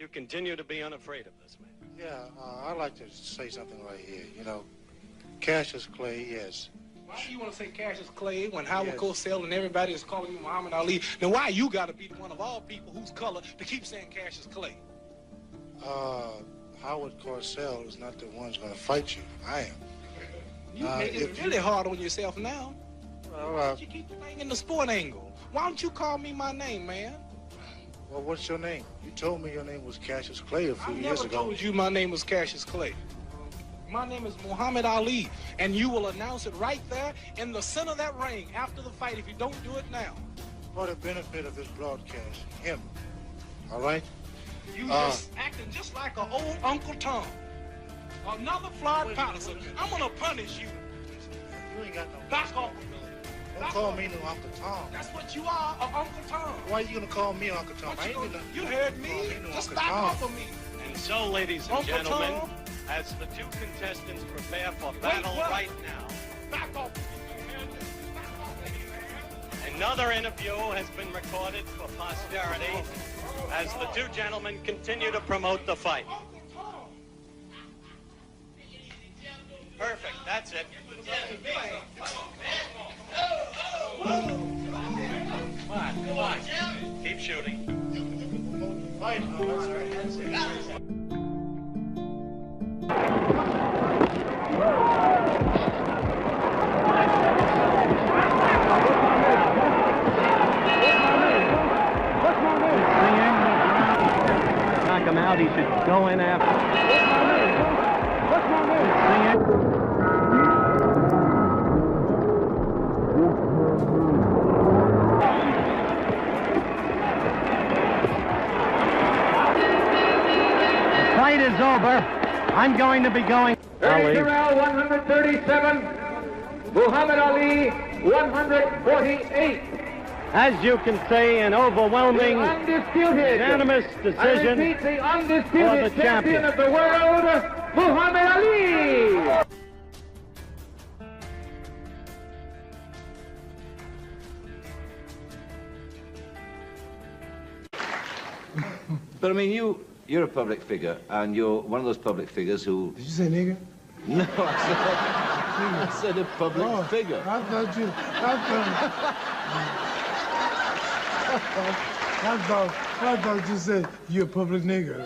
You continue to be unafraid of this man. Yeah, I'd like to say something right here. You know, Cassius Clay, yes. Why do you want to say Cassius Clay when Howard Cosell and everybody is calling you Muhammad Ali? Then why you got to be the one of all people whose color to keep saying Cassius Clay? Howard Cosell is not the one who's going to fight you. I am. You making it really hard on yourself now. Well, why don't you keep the thing in the sport angle? Why don't you call me my name, man? Well, what's your name? You told me your name was Cassius Clay a few years ago. I never told you my name was Cassius Clay. My name is Muhammad Ali, and you will announce it right there in the center of that ring after the fight if you don't do it now. For the benefit of this broadcast, him. All right? You just acting just like an old Uncle Tom. Another flawed Patterson. I'm going to punish you. You ain't got no... Back off. Don't call me no Uncle Tom. That's what you are, Uncle Tom. Why are you going to call me Uncle Tom? You heard me. Just back off of me. And so, ladies and gentlemen, as the two contestants prepare for battle right now, back off. Another interview has been recorded for posterity as the two gentlemen continue to promote the fight. Perfect, that's it. Come on. Keep shooting. Fight. Knock him out, he should go in after. What's my name? The fight is over. I'm going to be going. 30 round, 137. Muhammad Ali, 148. As you can see, an overwhelming, unanimous decision the undisputed for the champion of the world, Muhammad Ali. But I mean, you're a public figure, and you're one of those public figures who... Did you say nigger? No, I said a public figure. I thought you said you're a public nigger.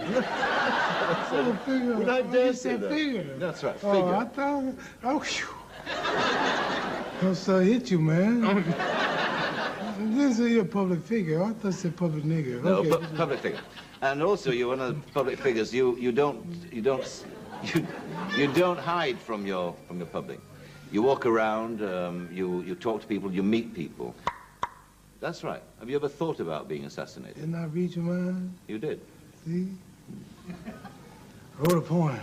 Would I dare say that? Figure. That's right, figure. Oh, I thought... Oh, so hit you, man. This is your public figure. I thought you said public nigger. No, okay. public figure. And also, you're one of the public figures. You don't hide from your public. You walk around. You talk to people. You meet people. That's right. Have you ever thought about being assassinated? Didn't I read your mind? You did. See? Wrote a poem.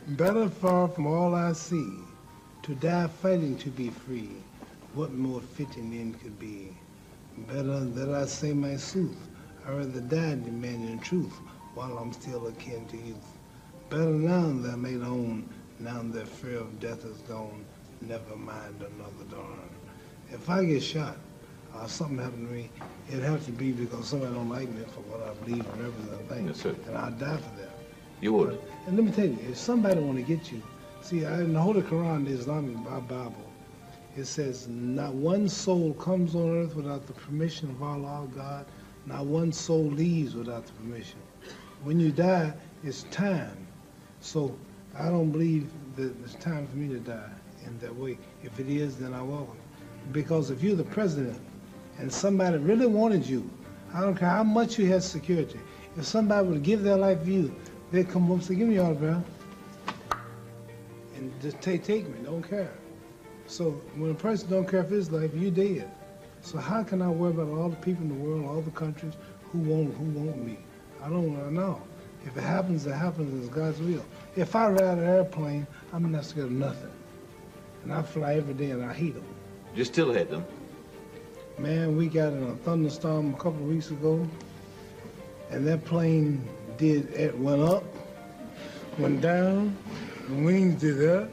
Better far from all I see, to die fighting to be free. What more fitting end could be? Better that I say my sooth. I rather die demanding truth while I'm still akin to youth. Better now they're made own, now their fear of death is gone. Never mind another dawn. If I get shot or something happen to me, it'd have to be because somebody don't like me for what I believe and represent things. Yes, sir. And I'd die for that. You would. And let me tell you, if somebody want to get you, see, in the Holy Quran, the Islamic Bible, it says, not one soul comes on earth without the permission of Allah, God. Not one soul leaves without the permission. When you die, it's time. So I don't believe that it's time for me to die in that way. If it is, then I welcome it. Because if you're the president and somebody really wanted you, I don't care how much you had security, if somebody would give their life for you, they'd come up and say, give me your autograph. And just take me, don't care. So when a person don't care for his life, you dead. So how can I worry about all the people in the world, all the countries who want me? I don't want to know. If it happens, it happens. It's God's will. If I ride an airplane, I'm not scared of nothing. And I fly every day, and I hate them. You still hate them? Man, we got in a thunderstorm a couple of weeks ago, and that plane went up, went down, the wings did that,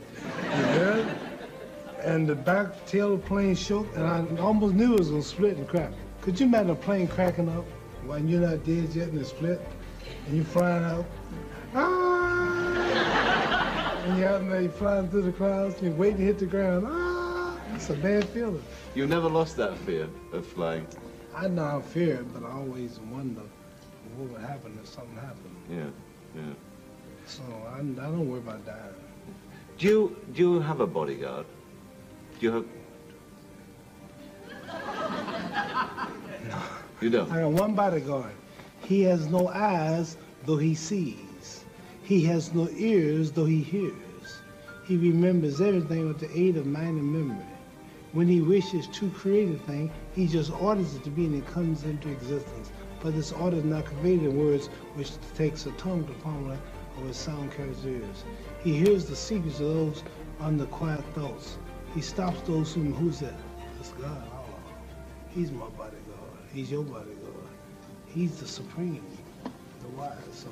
and the back tail of the plane shook, and I almost knew it was gonna split and crack. Could you imagine a plane cracking up when you're not dead yet and it split? and you flying out, and you're out there, you're flying through the clouds, you're waiting to hit the ground, it's a bad feeling. You never lost that fear of flying? I know I fear it, but I always wonder what would happen if something happened. Yeah, yeah. So I don't worry about dying. Do you have a bodyguard? Do you have... No. You don't? I got one bodyguard. He has no eyes, though he sees. He has no ears, though he hears. He remembers everything with the aid of mind and memory. When he wishes to create a thing, he just orders it to be and it comes into existence. But this order is not conveyed in words which takes a tongue to formula or with sound carries ears. He hears the secrets of those under quiet thoughts. He stops those who's that? That's God. Allah. He's my bodyguard. He's your bodyguard. He's the supreme, the wise. So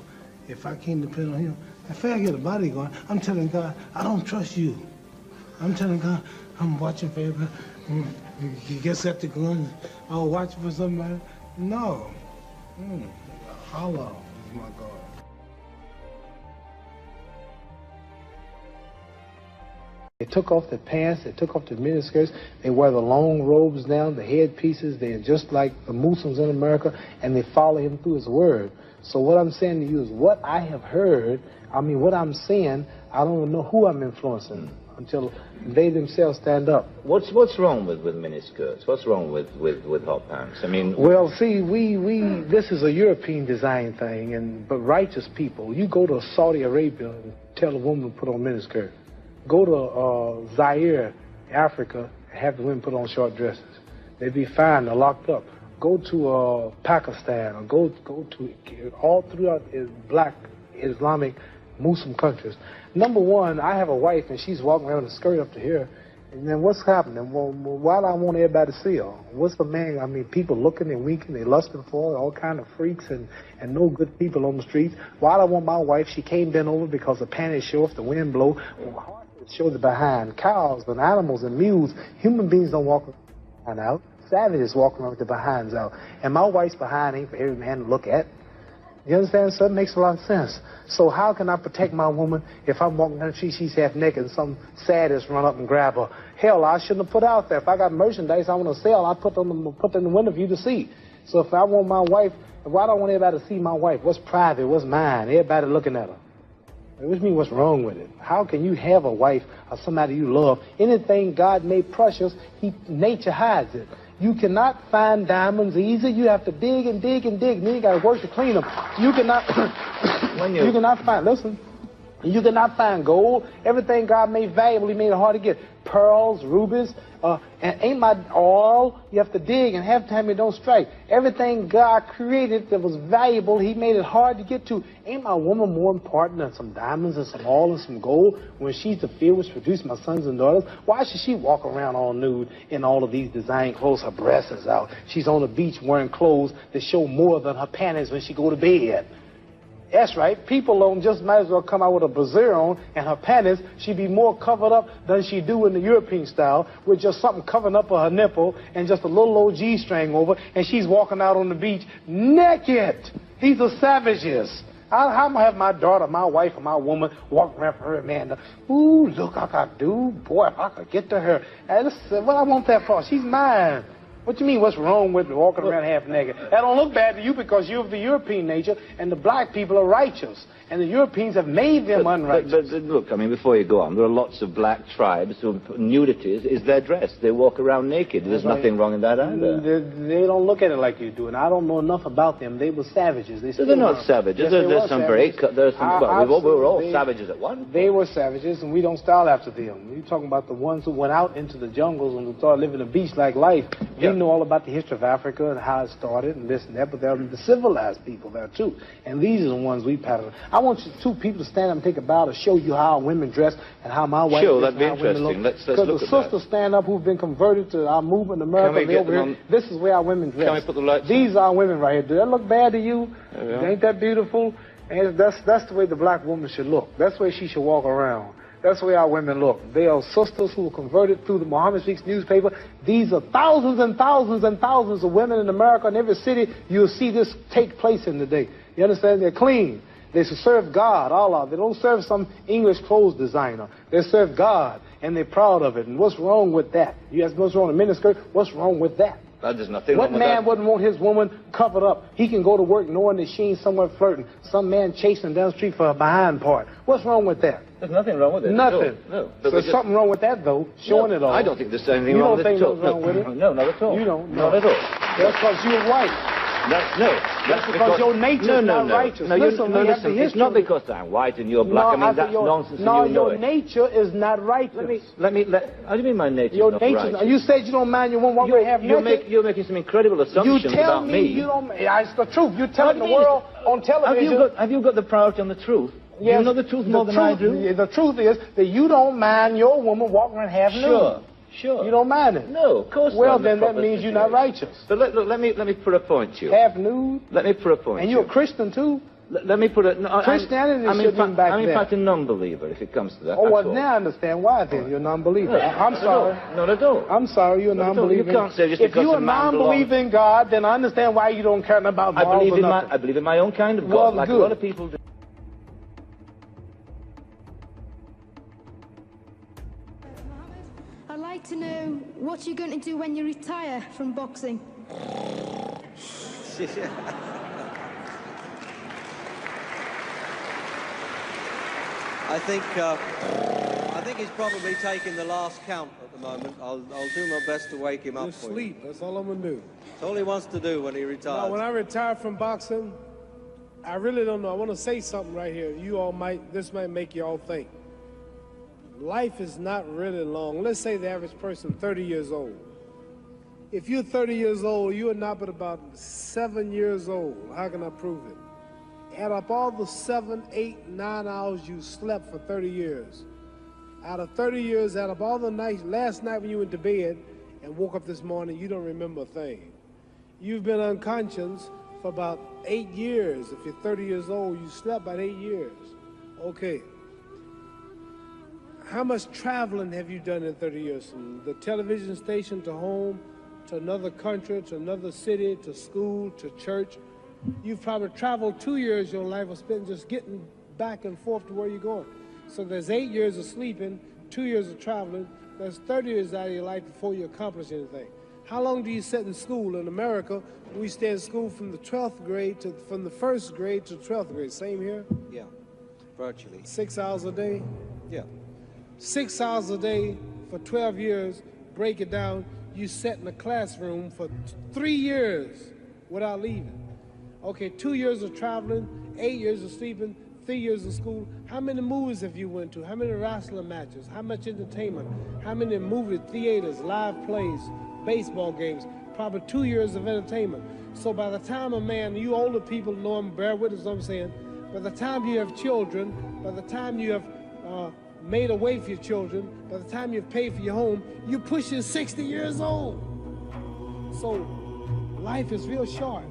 if I can't depend on him, if I get a bodyguard, I'm telling God, I don't trust you. I'm telling God, I'm watching for everybody. He gets at the gun. Oh, watching for somebody. No. Allah is my God. They took off their pants, they took off their miniskirts, they wear the long robes down, the headpieces, they're just like the Muslims in America, and they follow him through his word. So what I'm saying to you is what I have heard, what I'm saying, I don't know who I'm influencing until they themselves stand up. What's wrong with miniskirts? What's wrong with hot pants? I mean... Well, see, this is a European design thing, but righteous people, you go to Saudi Arabia and tell a woman to put on miniskirt. Go to Zaire, Africa, and have the women put on short dresses. They'd be fine, they're locked up. Go to Pakistan, or go to all throughout black Islamic Muslim countries. Number one, I have a wife and she's walking around with a skirt up to here. And then what's happening? Well, why do I want everybody to see her? What's the man? People looking and winking, they lusting for her, all kind of freaks and no good people on the streets. Why do I want my wife? She came bent over because the panties show if the wind blow. Well, show the behind. Cows and animals and mules. Human beings don't walk behind out. Savages walk around with their behinds out. And my wife's behind ain't for every man to look at. You understand? So it makes a lot of sense. So how can I protect my woman if I'm walking down the street, she's half naked and some sadist run up and grab her? Hell, I shouldn't have put out there. If I got merchandise I want to sell, I put it in the window for you to see. So if I want my wife, why do I want everybody to see my wife? What's private? What's mine? Everybody looking at her. Which means what's wrong with it? How can you have a wife or somebody you love? Anything God made precious, nature hides it. You cannot find diamonds easy. You have to dig and dig and dig. And then you got to work to clean them. You cannot. You cannot find. Listen. You cannot find gold. Everything God made valuable, He made it hard to get. Pearls, rubies, and ain't my oil. You have to dig, and half the time it don't strike. Everything God created that was valuable, He made it hard to get to. Ain't my woman more important than some diamonds and some oil and some gold when she's the field which produced my sons and daughters? Why should she walk around all nude in all of these design clothes? Her breasts is out. She's on the beach wearing clothes that show more than her panties when she go to bed. That's right. People don't just might as well come out with a brassiere on and her panties. She'd be more covered up than she do in the European style with just something covering up her nipple and just a little old G-string over, and she's walking out on the beach naked. These are savages. How am I have my daughter, my wife, or my woman walking around for her man? Ooh, look, I could do. Boy, if I could get to her. And what I want that for? She's mine. What do you mean, what's wrong with walking around half naked? That don't look bad to you because you're of the European nature, and the black people are righteous. And the Europeans have made them unrighteous. But look, before you go on, there are lots of black tribes who nudity is their dress. They walk around naked. There's nothing wrong in that either. They don't look at it like you do, and I don't know enough about them. They were savages. They're not savages. Yes, there's some very... we were all savages at one point. They were savages, and we don't style after them. You're talking about the ones who went out into the jungles and who started living a beach-like life. We know all about the history of Africa and how it started and this and that, but there are the civilized people there, too. And these are the ones we pattern. I want you two people to stand up and take a bow to show you how women dress and how my wife that'd be interesting. Let's look at that. Because the sisters stand up who've been converted to our movement in America. This is where our women dress. Can we put the lights These are our women right here. Do that look bad to you? Ain't that beautiful? And that's the way the black woman should look. That's the way she should walk around. That's the way our women look. They are sisters who were converted through the Muhammad Speaks newspaper. These are thousands and thousands and thousands of women in America. In every city, you'll see this take place in today. You understand? They're clean. They serve God, all of them. They don't serve some English clothes designer. They serve God, and they're proud of it. And what's wrong with that? You ask what's wrong with a miniskirt? What's wrong with that? There's nothing wrong with that. What man wouldn't want his woman covered up? He can go to work knowing that she ain't somewhere flirting. Some man chasing down the street for a behind part. What's wrong with that? There's nothing wrong with it. Nothing. No. So there's something wrong with that, though, showing it all. I don't think there's anything wrong with it at all. You don't think there's wrong with it? No, not at all. You don't? Not at all. That's because you're white. That's because your nature is not righteous. Listen, it's not because I'm white and you're black. That's nonsense. No, your nature is not righteous. How do you mean my nature is not righteous? You said you don't mind your woman walking half naked. You're making some incredible assumptions about me. You don't. It's the truth. You're telling the world on television. Have you got the priority on the truth? Yes, you know the truth more than I do. The truth is that you don't mind your woman walking around half nude. Sure. You don't mind it? No, of course not. Well, then that means you're not righteous. But let me put a point to you. Half nude? Let me put a point to you. And you're a Christian, too? Let me put it... No, Christianity shouldn't be back I'm in fact a non-believer, if it comes to that. Oh, well, now I understand why, then. You're a non-believer. I'm sorry. Not at all. I'm sorry, you're a non-believer. You can't say just because if you're a non-believer in God, then I understand why you don't care about morals or nothing. I believe in my own kind of God, like a lot of people do. I'd like to know what you're going to do when you retire from boxing. I think he's probably taking the last count at the moment. I'll do my best to wake him up Just for sleep. you. That's all I'm going to do. That's all he wants to do when he retires. Now, when I retire from boxing, I really don't know. I want to say something right here. This might make you all think. Life is not really long. Let's say the average person, 30 years old. If you're 30 years old, you are not but about 7 years old. How can I prove it? Add up all the 7, 8, 9 hours you slept for 30 years. Out of 30 years, add up all the nights, last night when you went to bed and woke up this morning, you don't remember a thing. You've been unconscious for about 8 years. If you're 30 years old, you slept about 8 years. Okay. How much traveling have you done in 30 years? From the television station to home, to another country, to another city, to school, to church. You've probably traveled 2 years your life was spent just getting back and forth to where you're going. So there's 8 years of sleeping, 2 years of traveling. There's 30 years out of your life before you accomplish anything. How long do you sit in school? In America, we stay in school from the 12th grade from the 1st grade to 12th grade. Same here? Yeah, virtually. 6 hours a day? Yeah. 6 hours a day for 12 years, break it down, you sat in the classroom for 3 years without leaving. Okay, 2 years of traveling, 8 years of sleeping, 3 years of school. How many movies have you went to? How many wrestling matches? How much entertainment? How many movie theaters, live plays, baseball games? Probably 2 years of entertainment. So by the time a man, you older people know him, bear with us what I'm saying, by the time you have children, by the time you have made a way for your children, by the time you've paid for your home, you're pushing 60 years old. So life is real short.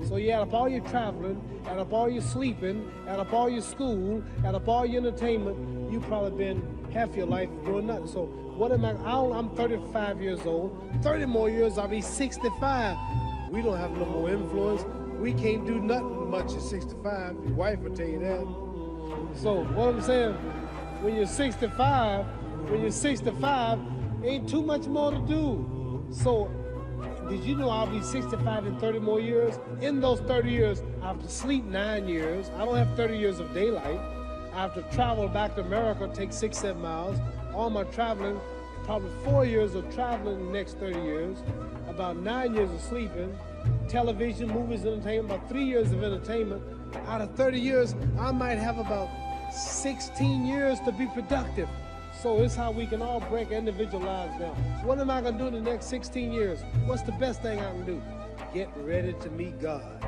So you add up all your traveling, add up all your sleeping, add up all your school, add up all your entertainment, you've probably been half your life doing nothing. So what am I'm 35 years old. 30 more years, I'll be 65. We don't have no more influence. We can't do nothing much at 65. Your wife will tell you that. So what I'm saying, when you're 65, ain't too much more to do. So did you know I'll be 65 in 30 more years? In those 30 years, I have to sleep 9 years. I don't have 30 years of daylight. I have to travel back to America, take 6, 7 miles. All my traveling, probably 4 years of traveling in the next 30 years, about 9 years of sleeping, television, movies, entertainment, about 3 years of entertainment. Out of 30 years, I might have about 16 years to be productive. So it's how we can all break individual lives down. What am I going to do in the next 16 years? What's the best thing I can do? Get ready to meet God.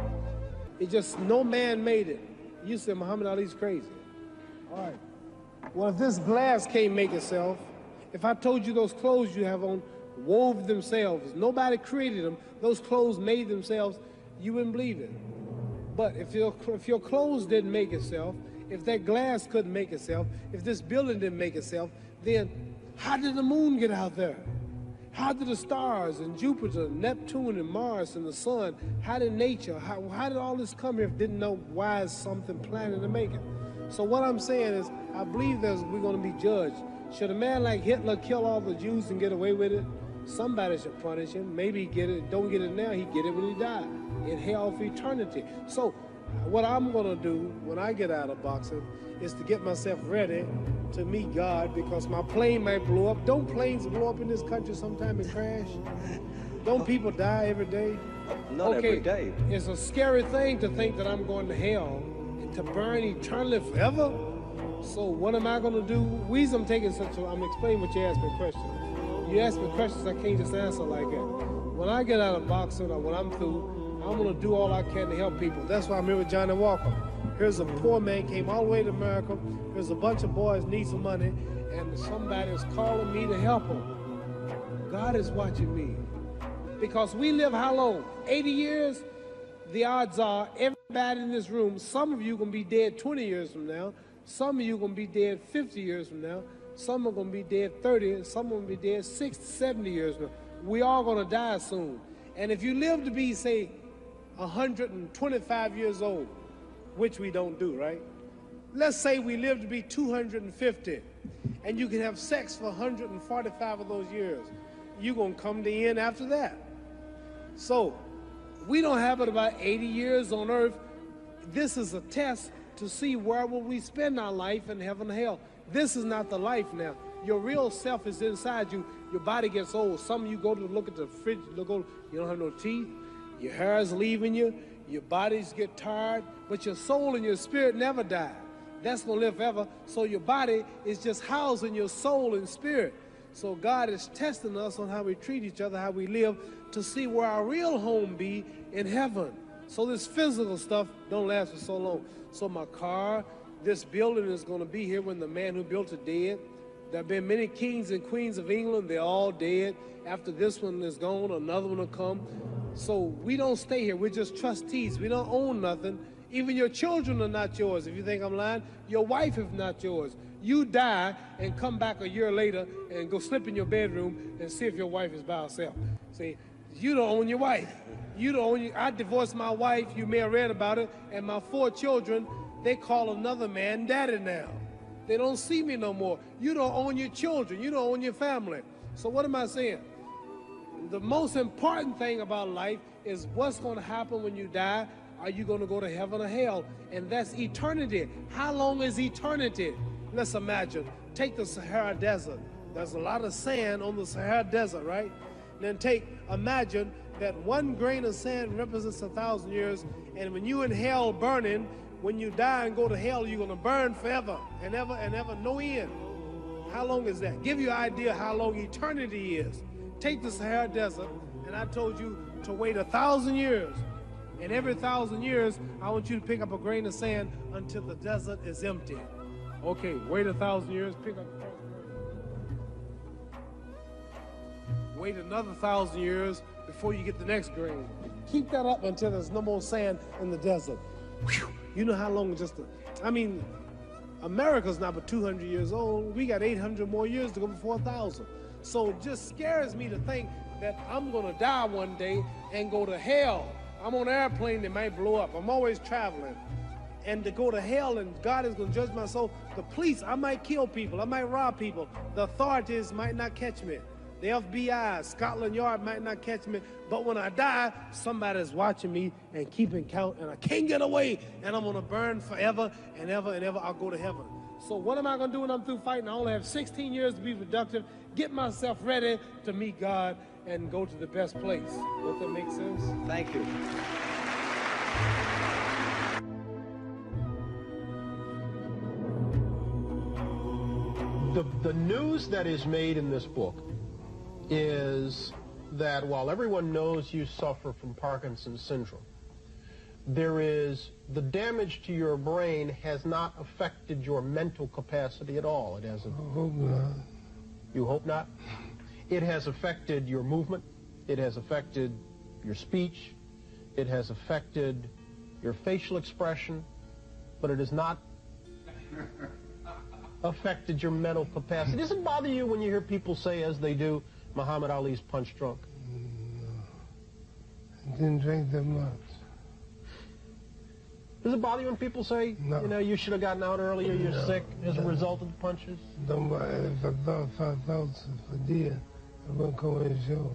It's just no man made it. You said Muhammad Ali's crazy. All right. Well, if this glass can't make itself, if I told you those clothes you have on wove themselves, nobody created them, those clothes made themselves, you wouldn't believe it. But if your clothes didn't make itself, if that glass couldn't make itself, if this building didn't make itself, then how did the moon get out there? How did the stars and Jupiter, Neptune and Mars and the sun, how did nature, how did all this come here if didn't know why is something planning to make it? So what I'm saying is, I believe we're going to be judged. Should a man like Hitler kill all the Jews and get away with it? Somebody should punish him. Maybe he get it, don't get it now, he get it when he died, in hell for eternity. So what I'm going to do when I get out of boxing is to get myself ready to meet God, because my plane might blow up. Don't planes blow up in this country sometime and crash? Don't people die every day? Not every day. It's a scary thing to think that I'm going to hell and to burn eternally forever. So what am I going to do? I'm taking I'm explaining what you asked me question. You ask me questions, I can't just answer like that. When I get out of boxing or when I'm through, I'm going to do all I can to help people. That's why I'm here with Johnny Walker. Here's a poor man, came all the way to America. There's a bunch of boys need some money, and somebody is calling me to help them. God is watching me. Because we live how long? 80 years? The odds are everybody in this room, some of you are going to be dead 20 years from now. Some of you are going to be dead 50 years from now. Some are going to be dead 30, and some are going to be dead 60, 70 years from now. We all going to die soon. And if you live to be, say, 125 years old, which we don't do, right? Let's say we live to be 250, and you can have sex for 145 of those years. You're going to come to the end after that. So we don't have it about 80 years on earth. This is a test to see where will we spend our life in heaven and hell. This is not the life now. Your real self is inside you. Your body gets old. Some of you go to look at the fridge, you don't have no teeth. Your hair is leaving you. Your bodies get tired, but your soul and your spirit never die. That's going to live forever. So your body is just housing your soul and spirit. So God is testing us on how we treat each other, how we live, to see where our real home be in heaven. So this physical stuff don't last for so long. So my car, this building is going to be here when the man who built it dead. There have been many kings and queens of England. They're all dead. After this one is gone, another one will come. So we don't stay here. We're just trustees. We don't own nothing. Even your children are not yours. If you think I'm lying, your wife is not yours. You die and come back a year later and go slip in your bedroom and see if your wife is by herself. See, you don't own your wife. You don't own I divorced my wife. You may have read about it. And my 4 children, they call another man daddy now. They don't see me no more. You don't own your children. You don't own your family. So what am I saying? The most important thing about life is what's going to happen when you die. Are you going to go to heaven or hell? And that's eternity. How long is eternity? Let's imagine. Take the Sahara Desert. There's a lot of sand on the Sahara Desert, right? And then imagine that 1 grain of sand represents 1,000 years. And when you in hell burning, when you die and go to hell, you're going to burn forever and ever and ever, no end. How long is that? Give you an idea how long eternity is. Take the Sahara Desert, and I told you to wait 1,000 years. And every 1,000 years, I want you to pick up a grain of sand until the desert is empty. Okay, wait 1,000 years, pick up the first grain. Wait another 1,000 years before you get the next grain. Keep that up until there's no more sand in the desert. Whew. You know how long America's not but 200 years old. We got 800 more years to go before 1,000. So it just scares me to think that I'm going to die one day and go to hell. I'm on an airplane that might blow up. I'm always traveling. And to go to hell and God is going to judge my soul. The police, I might kill people. I might rob people. The authorities might not catch me. The FBI, Scotland Yard might not catch me. But when I die, somebody's watching me and keeping count. And I can't get away. And I'm going to burn forever and ever and ever. I'll go to heaven. So what am I going to do when I'm through fighting? I only have 16 years to be productive. Get myself ready to meet God and go to the best place. Does that make sense? Thank you. The news that is made in this book is that while everyone knows you suffer from Parkinson's syndrome, the damage to your brain has not affected your mental capacity at all. It hasn't. I hope not. You hope not? It has affected your movement. It has affected your speech. It has affected your facial expression, but it has not affected your mental capacity. Does it bother you when you hear people say, as they do, Muhammad Ali's punch drunk? No. I didn't drink that much. Does it bother you when people say, no. You know, you should have gotten out earlier, you're sick as a result of the punches? Don't bother. If I did, I wouldn't come on the show.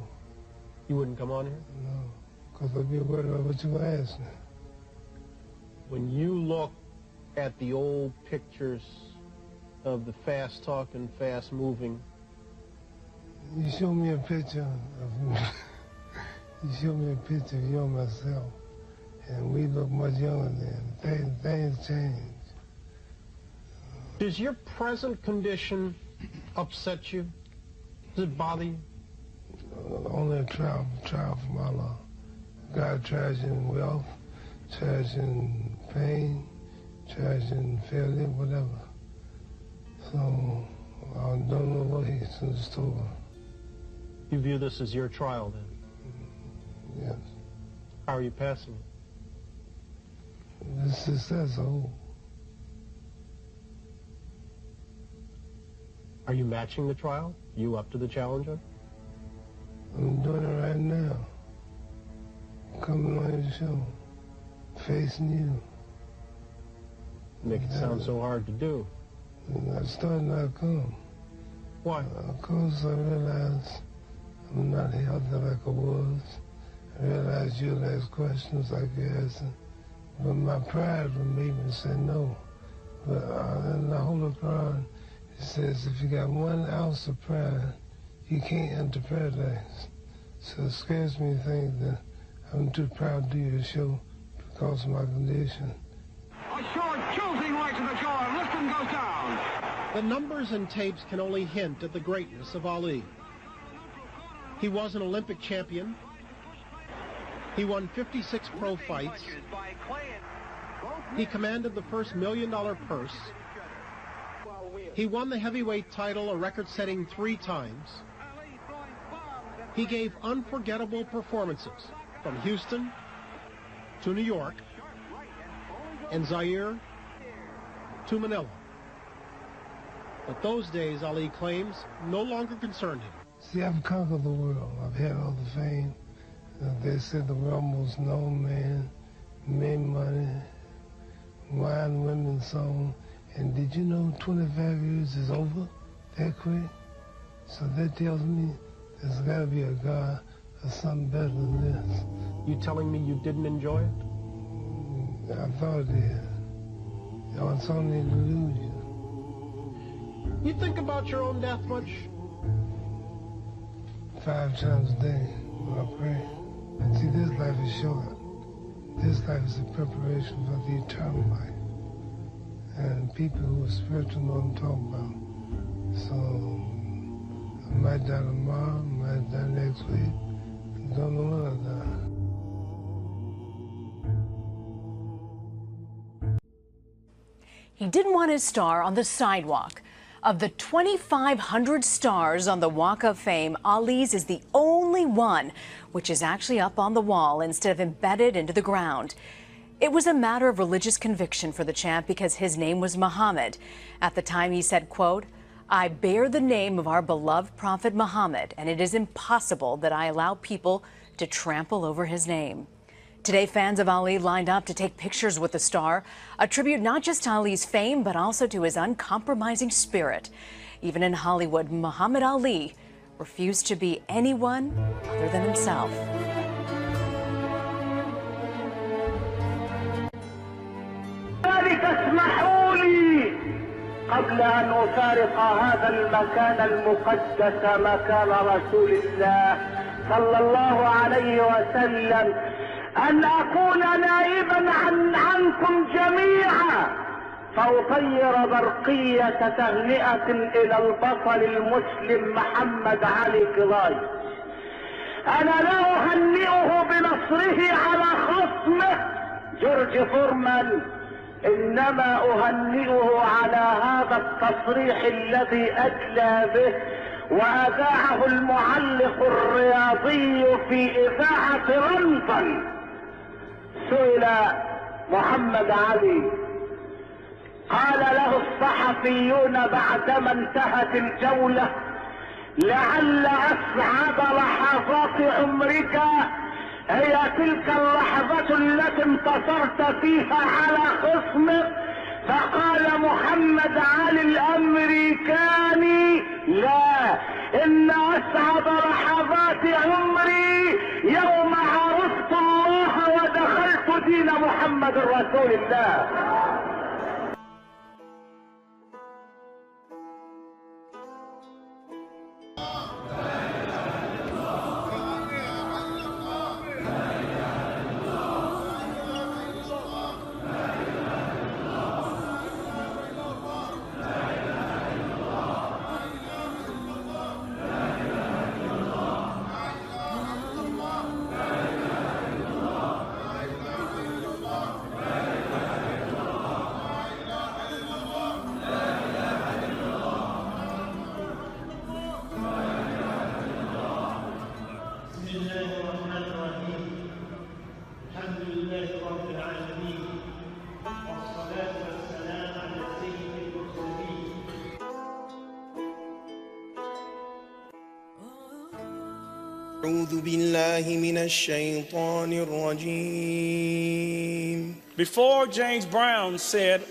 You wouldn't come on here? No, because I'd be worried about what you were asking. When you look at the old pictures of the fast-talking, fast-moving... You show me a picture of you show me a picture of you and myself, and we look much younger then. Things change. Does your present condition upset you? Does it bother you? Only a trial from Allah. God tries you in wealth, tries you in pain, tries you in failure, whatever. So I don't know what he's in store. You view this as your trial, then? Yes. How are you passing it? This success, Are you matching the trial? You up to the challenge? I'm doing it right now. Coming on your show. Facing you. Make it sound so hard to do. I started to come. Why? Because I realized I'm not healthy like I was. I realized you'll ask questions like you're asking. But my pride would make me say no. But in the Holy Quran, it says if you got 1 ounce of pride, you can't enter paradise. So it scares me to think that I'm too proud to do your show because of my condition. A short, choosing right to the jaw, and Liston goes down. The numbers and tapes can only hint at the greatness of Ali. He was an Olympic champion. He won 56 pro fights. He commanded the first $1 million purse. He won the heavyweight title a record-setting 3 times. He gave unforgettable performances from Houston to New York and Zaire to Manila. But those days, Ali claims, no longer concerned him. See, I've conquered the world. I've had all the fame. They said the world most known man, made money, wine, women, song. And did you know 25 years is over that quick? So that tells me there's got to be a God or something better than this. You telling me you didn't enjoy it? I thought it did. It's only an illusion. You think about your own death much? 5 times a day when I pray. And see, this life is short. This life is a preparation for the eternal life. And people who are spiritual know what I'm talking about. So I might die tomorrow, I might die next week. I don't know when I die. He didn't want his star on the sidewalk. Of the 2,500 stars on the Walk of Fame, Ali's is the only one which is actually up on the wall instead of embedded into the ground. It was a matter of religious conviction for the champ because his name was Muhammad. At the time he said, quote, "I bear the name of our beloved prophet Muhammad, and it is impossible that I allow people to trample over his name." Today, fans of Ali lined up to take pictures with the star, a tribute not just to Ali's fame, but also to his uncompromising spirit. Even in Hollywood, Muhammad Ali refused to be anyone other than himself. اسمحوا لي قبل أن أفارق هذا المكان المقدس مكان رسول الله صلى الله عليه وسلم أن أكون نائبا عنكم جميعا فأطير برقية تهنئة إلى البطل المسلم محمد علي كلاي. أنا لا أهنئه بنصره على خصمه جورج فورمان، إنما أهنئه على هذا التصريح الذي أدلى به وأذاعه المعلق الرياضي في إذاعة لندن. سئل محمد علي، قال له الصحفيون بعدما انتهت الجولة: لعل أسعد لحظات عمرك هي تلك اللحظة التي انتصرت فيها على خصمك. فقال محمد علي الأمريكاني: لا، إن أسعد لحظات عمري يوم عرفت الله ودخلت دين محمد رسول الله. أعوذ بالله من الشيطان الرجيم. Before James Brown said,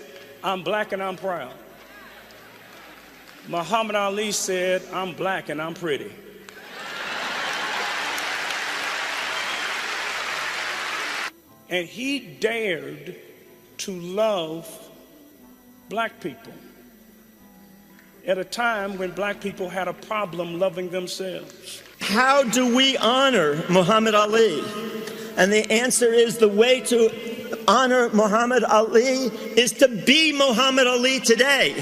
"I'm black and I'm proud," Muhammad Ali said, "I'm black and I'm pretty." And he dared to love black people at a time when black people had a problem loving themselves. How do we honor Muhammad Ali? And the answer is the way to honor Muhammad Ali is to be Muhammad Ali today.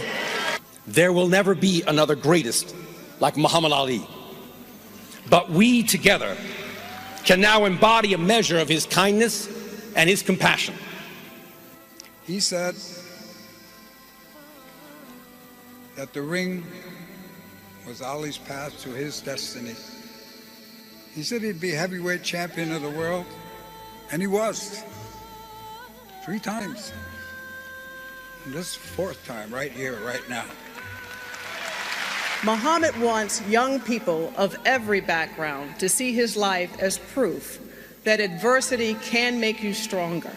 There will never be another greatest like Muhammad Ali. But we together can now embody a measure of his kindness and his compassion. He said that the ring was Ali's path to his destiny. He said he'd be heavyweight champion of the world, and he was 3 times. And this 4th time right here, right now. Muhammad wants young people of every background to see his life as proof that adversity can make you stronger.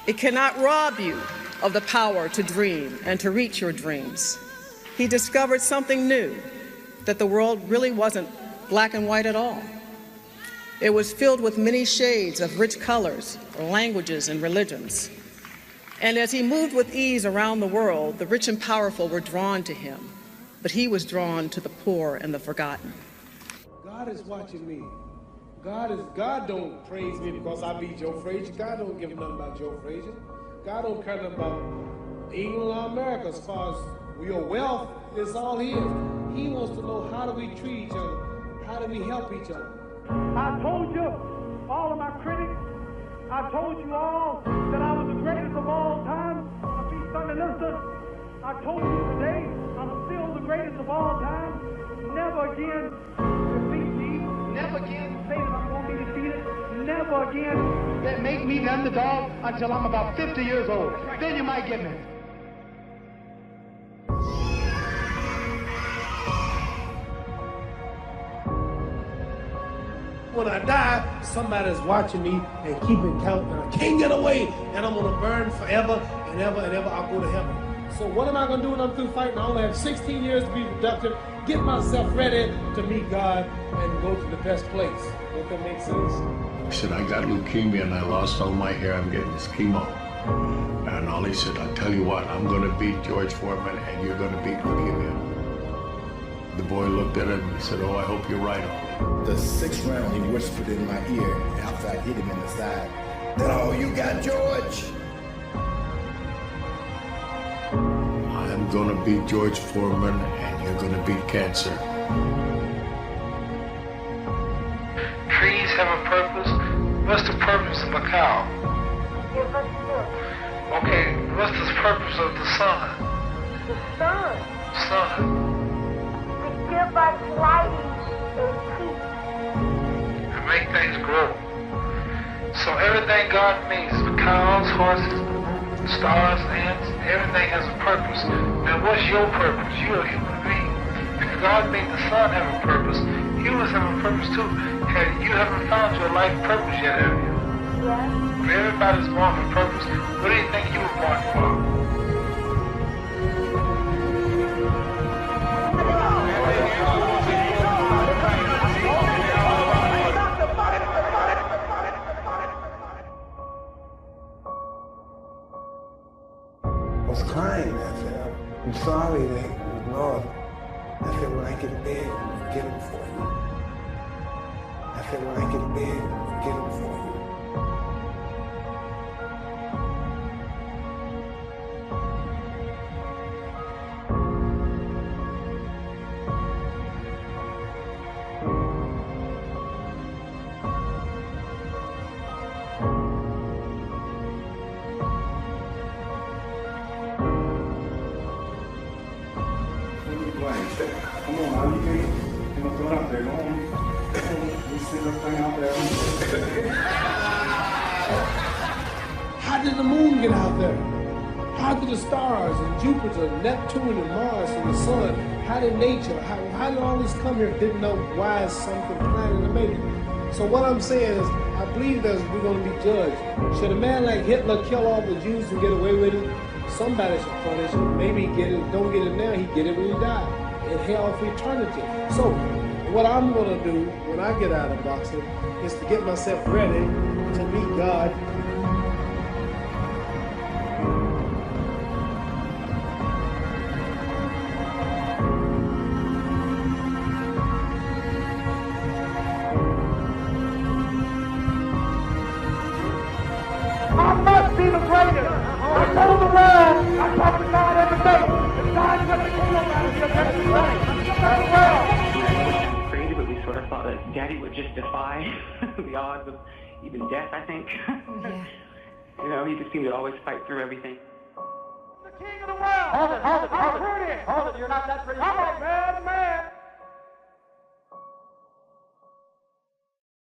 It cannot rob you of the power to dream and to reach your dreams. He discovered something new, that the world really wasn't black and white at all. It was filled with many shades of rich colors, languages, and religions. And as he moved with ease around the world, the rich and powerful were drawn to him, but he was drawn to the poor and the forgotten. God is watching me. God don't praise me because I beat Joe Frazier. God don't give nothing about Joe Frazier. God don't care nothing about England or America as far as your wealth is all his. He wants to know, how do we treat each other? How do we help each other? I told you, all of my critics, I told you all that I was the greatest of all time. Sunday listeners, I told you today, I'm still the greatest of all time. Never again defeat me. Never again say that I'm going to be defeated. Never again that make me the underdog until I'm about 50 years old. Then you might get me. When I die, somebody's watching me and keeping count, and I can't get away, and I'm gonna burn forever and ever and ever. I'll go to heaven. So what am I gonna do when I'm through fighting? I only have 16 years to be productive, get myself ready to meet God and go to the best place. Does that make sense? He said, I got leukemia and I lost all my hair. I'm getting this chemo. And Ali said, I'll tell you what, I'm gonna beat George Foreman and you're gonna beat leukemia. The boy looked at him and said, oh, I hope you're right, Ali. The 6th round, he whispered in my ear after I hit him in the side, that all you got, George? I'm gonna beat George Foreman and you're gonna beat cancer. Trees have a purpose. What's the purpose of a cow? Okay, what's the purpose of the sun? The sun? Sun. To give us light and peace. To make things grow. So everything God makes, cows, horses, stars, ants, everything has a purpose. Now what's your purpose? You're a human being. God made the sun have a purpose, humans have a purpose too. And you haven't found your life purpose yet, have you? Yes. When everybody's born for purpose, what do you think you were born for? I was crying. I said, I'm sorry that you Lord. I said, when I get big, I'm get them for you. I said, when I get big, I'm get them for you. Come on, how you think? You know, throw it out there. Go on. You see the thing out there. How did the moon get out there? How did the stars and Jupiter, Neptune and Mars and the sun, how did nature, how did all this come here? Didn't know why is something planning to make it. So what I'm saying is, I believe that we're going to be judged. Should a man like Hitler kill all the Jews and get away with it? Somebody should punish him. Maybe he get it, don't get it now, he get it when he died. In hell for eternity. So what I'm going to do when I get out of boxing is to get myself ready to meet God. I must be the greatest. I told the world, I talk to God every day. God let me know crazy, but we sort of thought that Daddy would just defy the odds of even death, I think. Yeah. You know, he just seemed to always fight through everything. The king of the world. Hold it. You're not that pretty.